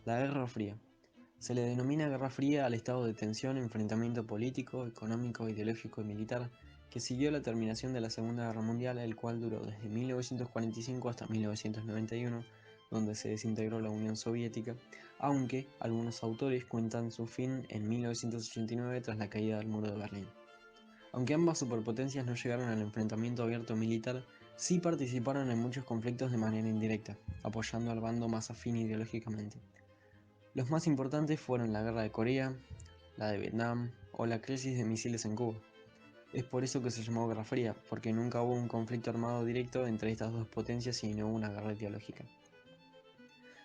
La Guerra Fría. Se le denomina Guerra Fría al estado de tensión, enfrentamiento político, económico, ideológico y militar que siguió la terminación de la Segunda Guerra Mundial, el cual duró desde 1945 hasta 1991, donde se desintegró la Unión Soviética, aunque algunos autores cuentan su fin en 1989 tras la caída del muro de Berlín. Aunque ambas superpotencias no llegaron al enfrentamiento abierto militar, sí participaron en muchos conflictos de manera indirecta, apoyando al bando más afín ideológicamente. Los más importantes fueron la Guerra de Corea, la de Vietnam o la crisis de misiles en Cuba. Es por eso que se llamó Guerra Fría, porque nunca hubo un conflicto armado directo entre estas dos potencias y no hubo una guerra ideológica.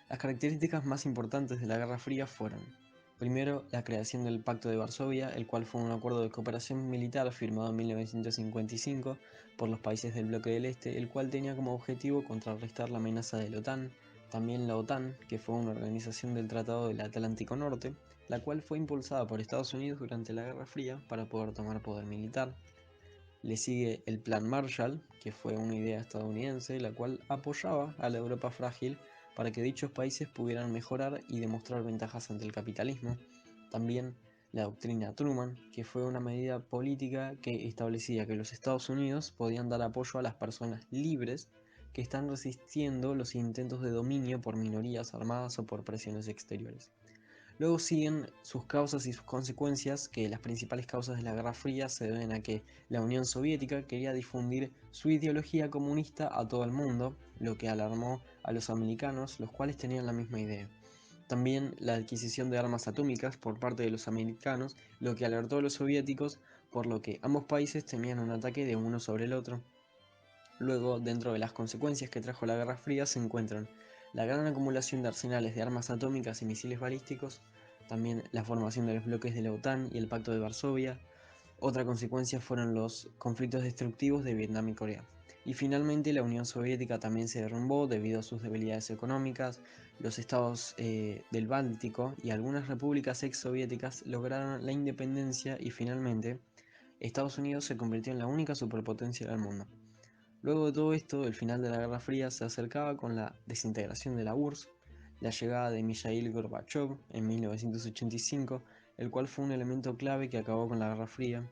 Las características más importantes de la Guerra Fría fueron: primero, la creación del Pacto de Varsovia, el cual fue un acuerdo de cooperación militar firmado en 1955 por los países del bloque del Este, el cual tenía como objetivo contrarrestar la amenaza de la OTAN. También la OTAN, que fue una organización del Tratado del Atlántico Norte, la cual fue impulsada por Estados Unidos durante la Guerra Fría para poder tomar poder militar. Le sigue el Plan Marshall, que fue una idea estadounidense, la cual apoyaba a la Europa frágil para que dichos países pudieran mejorar y demostrar ventajas ante el capitalismo. También la doctrina Truman, que fue una medida política que establecía que los Estados Unidos podían dar apoyo a las personas libres que están resistiendo los intentos de dominio por minorías armadas o por presiones exteriores. Luego siguen sus causas y sus consecuencias, que las principales causas de la Guerra Fría se deben a que la Unión Soviética quería difundir su ideología comunista a todo el mundo, lo que alarmó a los americanos, los cuales tenían la misma idea. También la adquisición de armas atómicas por parte de los americanos, lo que alertó a los soviéticos, por lo que ambos países temían un ataque de uno sobre el otro. Luego, dentro de las consecuencias que trajo la Guerra Fría, se encuentran la gran acumulación de arsenales de armas atómicas y misiles balísticos, también la formación de los bloques de la OTAN y el Pacto de Varsovia. Otra consecuencia fueron los conflictos destructivos de Vietnam y Corea. Y finalmente la Unión Soviética también se derrumbó debido a sus debilidades económicas. Los estados del Báltico y algunas repúblicas ex-soviéticas lograron la independencia y finalmente Estados Unidos se convirtió en la única superpotencia del mundo. Luego de todo esto, el final de la Guerra Fría se acercaba con la desintegración de la URSS, la llegada de Mikhail Gorbachev en 1985, el cual fue un elemento clave que acabó con la Guerra Fría,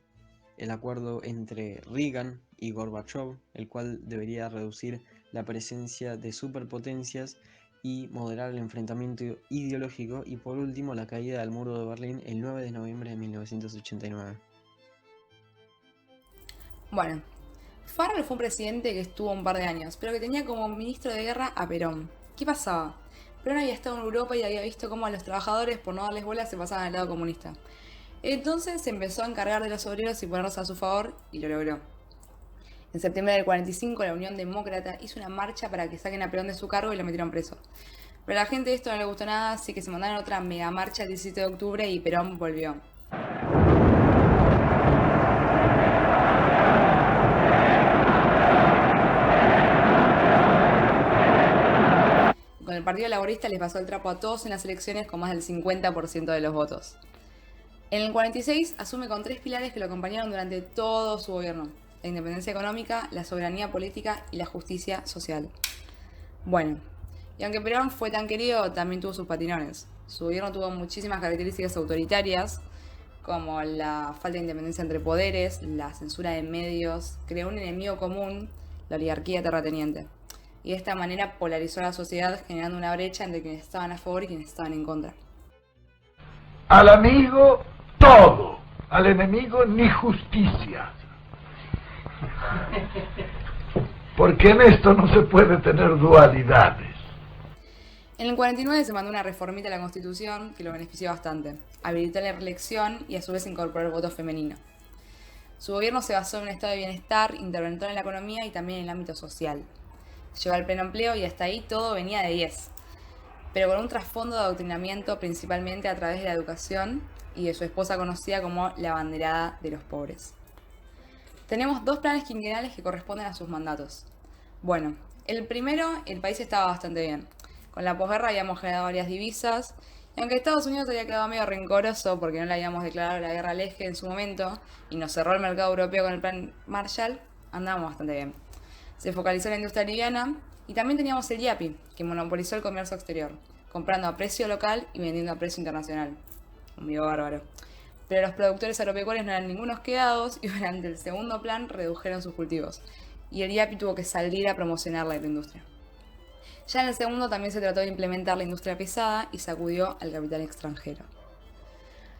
el acuerdo entre Reagan y Gorbachev, el cual debería reducir la presencia de superpotencias y moderar el enfrentamiento ideológico, y por último la caída del muro de Berlín el 9 de noviembre de 1989. Bueno, Farrell fue un presidente que estuvo un par de años, pero que tenía como ministro de guerra a Perón. ¿Qué pasaba? Perón había estado en Europa y había visto cómo a los trabajadores, por no darles bola, se pasaban al lado comunista. Entonces se empezó a encargar de los obreros y ponerlos a su favor, y lo logró. En septiembre del 45, la Unión Demócrata hizo una marcha para que saquen a Perón de su cargo y lo metieron preso. Pero a la gente esto no le gustó nada, así que se mandaron otra mega marcha el 17 de octubre y Perón volvió. Con el Partido Laborista les pasó el trapo a todos en las elecciones con más del 50% de los votos. En el 46 asume con tres pilares que lo acompañaron durante todo su gobierno: la independencia económica, la soberanía política y la justicia social. Bueno, y aunque Perón fue tan querido, también tuvo sus patinones. Su gobierno tuvo muchísimas características autoritarias, como la falta de independencia entre poderes, la censura de medios, creó un enemigo común, la oligarquía terrateniente. Y de esta manera polarizó a la sociedad, generando una brecha entre quienes estaban a favor y quienes estaban en contra. Al amigo todo, al enemigo ni justicia. Porque en esto no se puede tener dualidades. En el 49 se mandó una reformita a la Constitución que lo benefició bastante. Habilitó la reelección y a su vez incorporó el voto femenino. Su gobierno se basó en un estado de bienestar, interventó en la economía y también en el ámbito social. Llegó al pleno empleo y hasta ahí todo venía de 10. Pero con un trasfondo de adoctrinamiento principalmente a través de la educación y de su esposa conocida como la abanderada de los pobres. Tenemos dos planes quinquenales que corresponden a sus mandatos. Bueno, el primero, el país estaba bastante bien. Con la posguerra habíamos generado varias divisas, y aunque Estados Unidos había quedado medio rencoroso porque no le habíamos declarado la guerra al eje en su momento y nos cerró el mercado europeo con el plan Marshall, andábamos bastante bien. Se focalizó en la industria liviana y también teníamos el IAPI, que monopolizó el comercio exterior, comprando a precio local y vendiendo a precio internacional. Un vivo bárbaro. Pero los productores agropecuarios no eran ningunos quedados y durante el segundo plan redujeron sus cultivos. Y el IAPI tuvo que salir a promocionar la agroindustria. Ya en el segundo también se trató de implementar la industria pesada y sacudió al capital extranjero.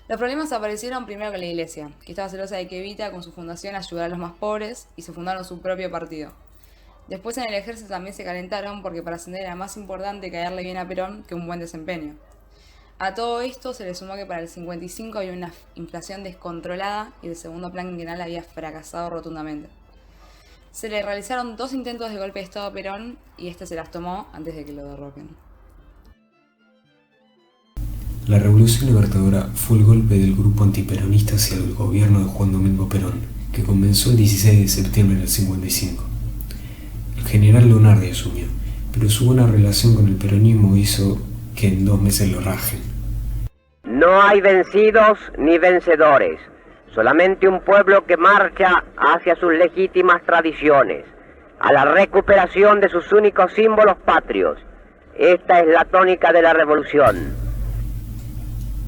Los problemas aparecieron primero con la iglesia, que estaba celosa de que Evita con su fundación ayudara a los más pobres y se fundaron su propio partido. Después en el ejército también se calentaron porque para ascender era más importante caerle bien a Perón que un buen desempeño. A todo esto se le sumó que para el 55 había una inflación descontrolada y el segundo plan quinquenal había fracasado rotundamente. Se le realizaron 2 intentos de golpe de estado a Perón y este se las tomó antes de que lo derroquen. La Revolución Libertadora fue el golpe del grupo antiperonista hacia el gobierno de Juan Domingo Perón, que comenzó el 16 de septiembre del 55. El general Leonardi asumió, pero su buena relación con el peronismo hizo que en 2 meses lo rajen. No hay vencidos ni vencedores, solamente un pueblo que marcha hacia sus legítimas tradiciones, a la recuperación de sus únicos símbolos patrios. Esta es la tónica de la revolución.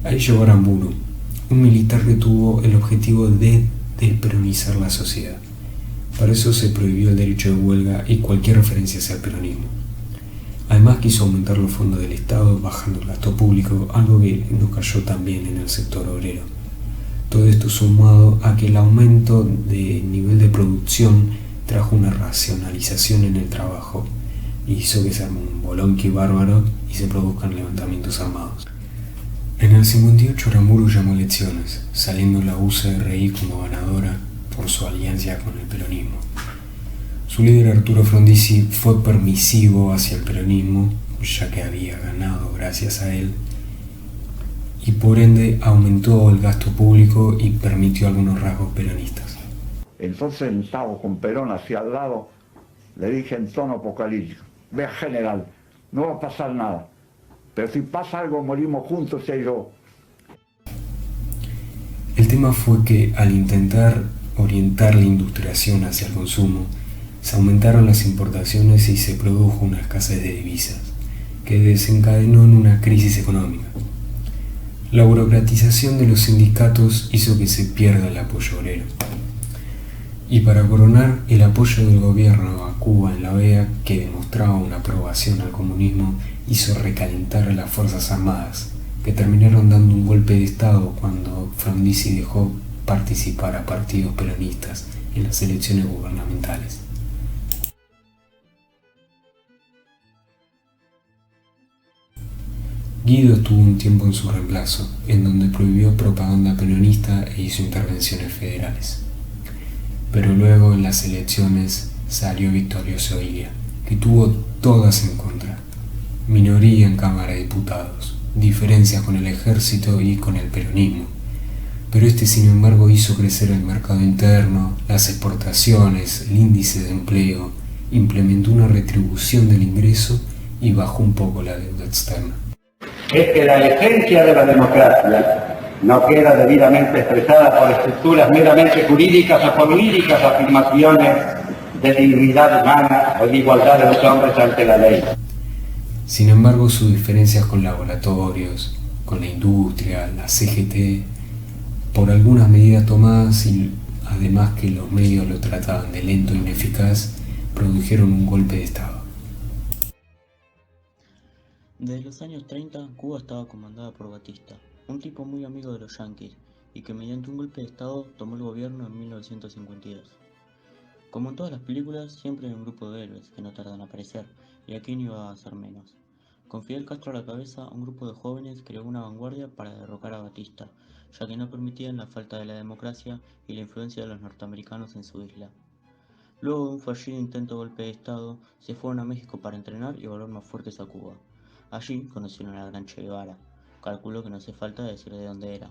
Ahí llegó Aramburu, un militar que tuvo el objetivo de desperonizar la sociedad. Para eso se prohibió el derecho de huelga y cualquier referencia hacia el peronismo. Además quiso aumentar los fondos del Estado bajando el gasto público, algo que no cayó tan bien en el sector obrero. Todo esto sumado a que el aumento de nivel de producción trajo una racionalización en el trabajo y hizo que se arme un bolonqui bárbaro y se produzcan levantamientos armados. En el 58 Aramburu llamó elecciones, saliendo la UCRI como ganadora por su alianza con el peronismo. Su líder Arturo Frondizi fue permisivo hacia el peronismo, ya que había ganado gracias a él, y por ende aumentó el gasto público y permitió algunos rasgos peronistas. Entonces, sentado con Perón hacia al lado, le dije en tono apocalíptico: vea, general, no va a pasar nada, pero si pasa algo morimos juntos y yo. El tema fue que al intentar orientar la industrialización hacia el consumo, se aumentaron las importaciones y se produjo una escasez de divisas, que desencadenó en una crisis económica. La burocratización de los sindicatos hizo que se pierda el apoyo obrero. Y para coronar, el apoyo del gobierno a Cuba en la OEA, que demostraba una aprobación al comunismo, hizo recalentar a las Fuerzas Armadas, que terminaron dando un golpe de Estado cuando Frondizi dejó participar a partidos peronistas en las elecciones gubernamentales. Guido estuvo un tiempo en su reemplazo, en donde prohibió propaganda peronista e hizo intervenciones federales. Pero luego en las elecciones salió victorioso Ilia, que tuvo todas en contra. Minoría en Cámara de Diputados, diferencias con el ejército y con el peronismo. Pero este, sin embargo, hizo crecer el mercado interno, las exportaciones, el índice de empleo, implementó una retribución del ingreso y bajó un poco la deuda externa. Es que la esencia de la democracia no queda debidamente expresada por estructuras meramente jurídicas o por líricas afirmaciones de dignidad humana o de igualdad de los hombres ante la ley. Sin embargo, sus diferencias con laboratorios, con la industria, la CGT, por algunas medidas tomadas y además que los medios lo trataban de lento e ineficaz, produjeron un golpe de Estado. Desde los años 30, Cuba estaba comandada por Batista, un tipo muy amigo de los yanquis, y que mediante un golpe de Estado tomó el gobierno en 1952. Como en todas las películas, siempre hay un grupo de héroes que no tardan en aparecer, y aquí no iba a ser menos. Con Fidel Castro a la cabeza, un grupo de jóvenes creó una vanguardia para derrocar a Batista, ya que no permitían la falta de la democracia y la influencia de los norteamericanos en su isla. Luego de un fallido intento de golpe de Estado, se fueron a México para entrenar y volver más fuertes a Cuba. Allí conocieron al gran Che Guevara, calculo que no hace falta decir de dónde era.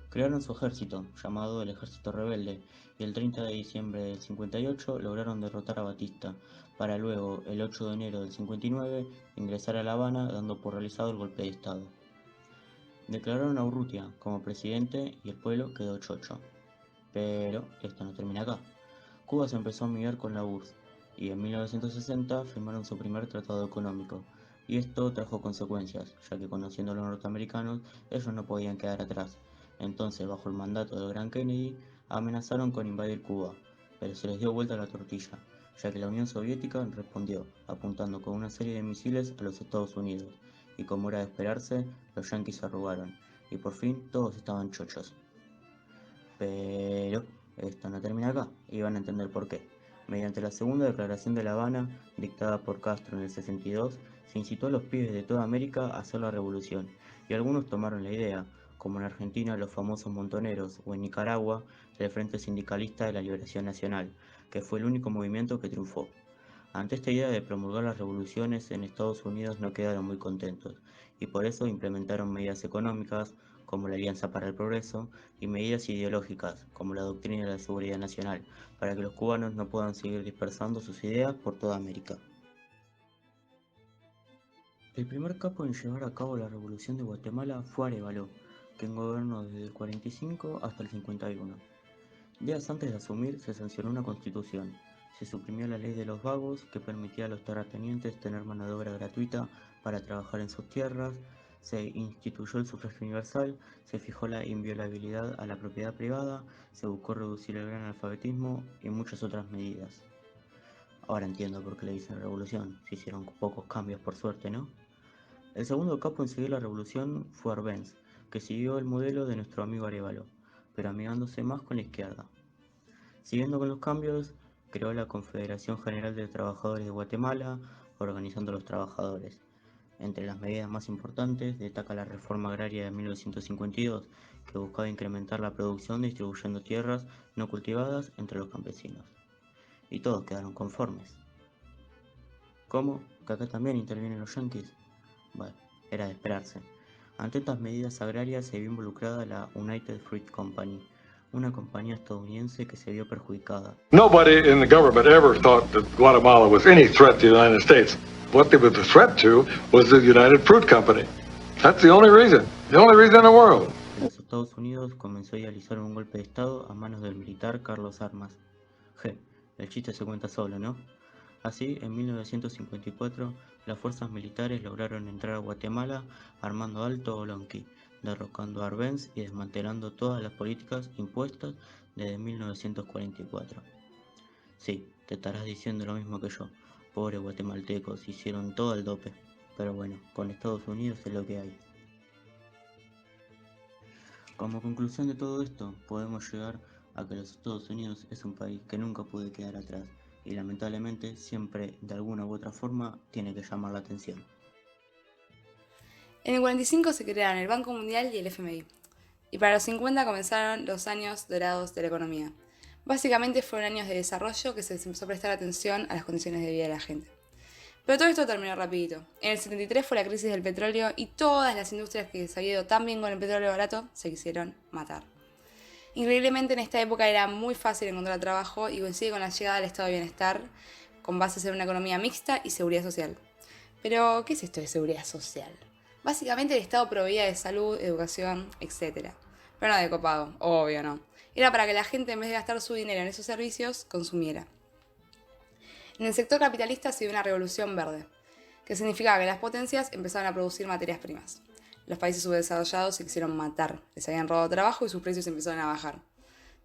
Crearon su ejército, llamado el Ejército Rebelde, y el 30 de diciembre del 58 lograron derrotar a Batista, para luego, el 8 de enero del 59, ingresar a La Habana dando por realizado el golpe de Estado. Declararon a Urrutia como presidente y el pueblo quedó chocho. Pero esto no termina acá. Cuba se empezó a amigar con la URSS, y en 1960 firmaron su primer tratado económico, y esto trajo consecuencias, ya que conociendo a los norteamericanos, ellos no podían quedar atrás. Entonces, bajo el mandato del gran Kennedy, amenazaron con invadir Cuba, pero se les dio vuelta la tortilla, ya que la Unión Soviética respondió, apuntando con una serie de misiles a los Estados Unidos, y como era de esperarse, los yanquis se arrugaron, y por fin todos estaban chochos. Pero esto no termina acá, y van a entender por qué. Mediante la segunda declaración de La Habana, dictada por Castro en el 62, se incitó a los pibes de toda América a hacer la revolución, y algunos tomaron la idea, como en Argentina los famosos montoneros, o en Nicaragua el Frente Sindicalista de la Liberación Nacional, que fue el único movimiento que triunfó. Ante esta idea de promulgar las revoluciones, en Estados Unidos no quedaron muy contentos, y por eso implementaron medidas económicas, como la Alianza para el Progreso, y medidas ideológicas, como la doctrina de la seguridad nacional, para que los cubanos no puedan seguir dispersando sus ideas por toda América. El primer capo en llevar a cabo la revolución de Guatemala fue Arévalo, quien gobernó desde el 45 hasta el 51. Días antes de asumir se sancionó una constitución. Se suprimió la ley de los vagos, que permitía a los terratenientes tener mano de obra gratuita para trabajar en sus tierras. Se instituyó el sufragio universal, se fijó la inviolabilidad a la propiedad privada, se buscó reducir el gran analfabetismo y muchas otras medidas. Ahora entiendo por qué le dicen revolución, se hicieron pocos cambios por suerte, ¿no? El segundo capo en seguir la revolución fue Arbenz, que siguió el modelo de nuestro amigo Arévalo, pero amigándose más con la izquierda. Siguiendo con los cambios, creó la Confederación General de Trabajadores de Guatemala, organizando a los trabajadores. Entre las medidas más importantes destaca la reforma agraria de 1952, que buscaba incrementar la producción distribuyendo tierras no cultivadas entre los campesinos. Y todos quedaron conformes. ¿Cómo? ¿Que acá también intervienen los yanquis? Bueno, era de esperarse. Ante estas medidas agrarias se vio involucrada la United Fruit Company, una compañía estadounidense que se vio perjudicada. Nobody in the government ever thought that Guatemala was any threat to the United States. What they were the threat to was the United Fruit Company. That's the only reason in the world. Los Estados Unidos comenzó a idealizar un golpe de Estado a manos del militar Carlos Armas. El chiste se cuenta solo, ¿no? Así, en 1954, las fuerzas militares lograron entrar a Guatemala armando Alto Olonqui, derrocando a Arbenz y desmantelando todas las políticas impuestas desde 1944. Sí, te estarás diciendo lo mismo que yo. Pobres guatemaltecos, hicieron todo el dope. Pero bueno, con Estados Unidos es lo que hay. Como conclusión de todo esto, podemos llegar a que los Estados Unidos es un país que nunca puede quedar atrás y lamentablemente siempre de alguna u otra forma tiene que llamar la atención. En el 45 se crearon el Banco Mundial y el FMI, y para los 50 comenzaron los años dorados de la economía. Básicamente fueron años de desarrollo que se les empezó a prestar atención a las condiciones de vida de la gente. Pero todo esto terminó rapidito. En el 73 fue la crisis del petróleo y todas las industrias que se habían ido tan bien con el petróleo barato se quisieron matar. Increíblemente en esta época era muy fácil encontrar trabajo y coincide con la llegada del estado de bienestar con bases en una economía mixta y seguridad social. Pero, ¿qué es esto de seguridad social? Básicamente el Estado proveía de salud, educación, etc. Pero no de copago, obvio no. Era para que la gente en vez de gastar su dinero en esos servicios, consumiera. En el sector capitalista se dio una revolución verde, que significaba que las potencias empezaron a producir materias primas. Los países subdesarrollados se quisieron matar, les habían robado trabajo y sus precios empezaron a bajar.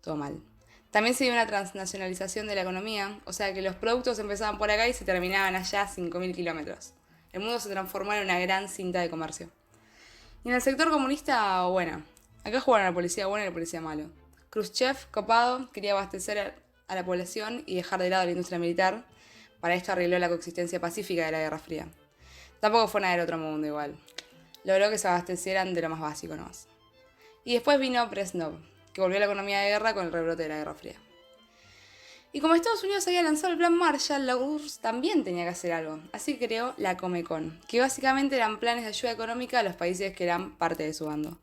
Todo mal. También se dio una transnacionalización de la economía, o sea que los productos empezaban por acá y se terminaban allá a 5.000 kilómetros. El mundo se transformó en una gran cinta de comercio. Y en el sector comunista, bueno, acá jugaron a la policía bueno y la policía malo. Khrushchev, copado, quería abastecer a la población y dejar de lado la industria militar. Para esto arregló la coexistencia pacífica de la Guerra Fría. Tampoco fue nada del otro mundo igual. Logró que se abastecieran de lo más básico nomás. Y después vino Brezhnev, que volvió a la economía de guerra con el rebrote de la Guerra Fría. Y como Estados Unidos había lanzado el plan Marshall, la URSS también tenía que hacer algo. Así creó la Comecon, que básicamente eran planes de ayuda económica a los países que eran parte de su bando.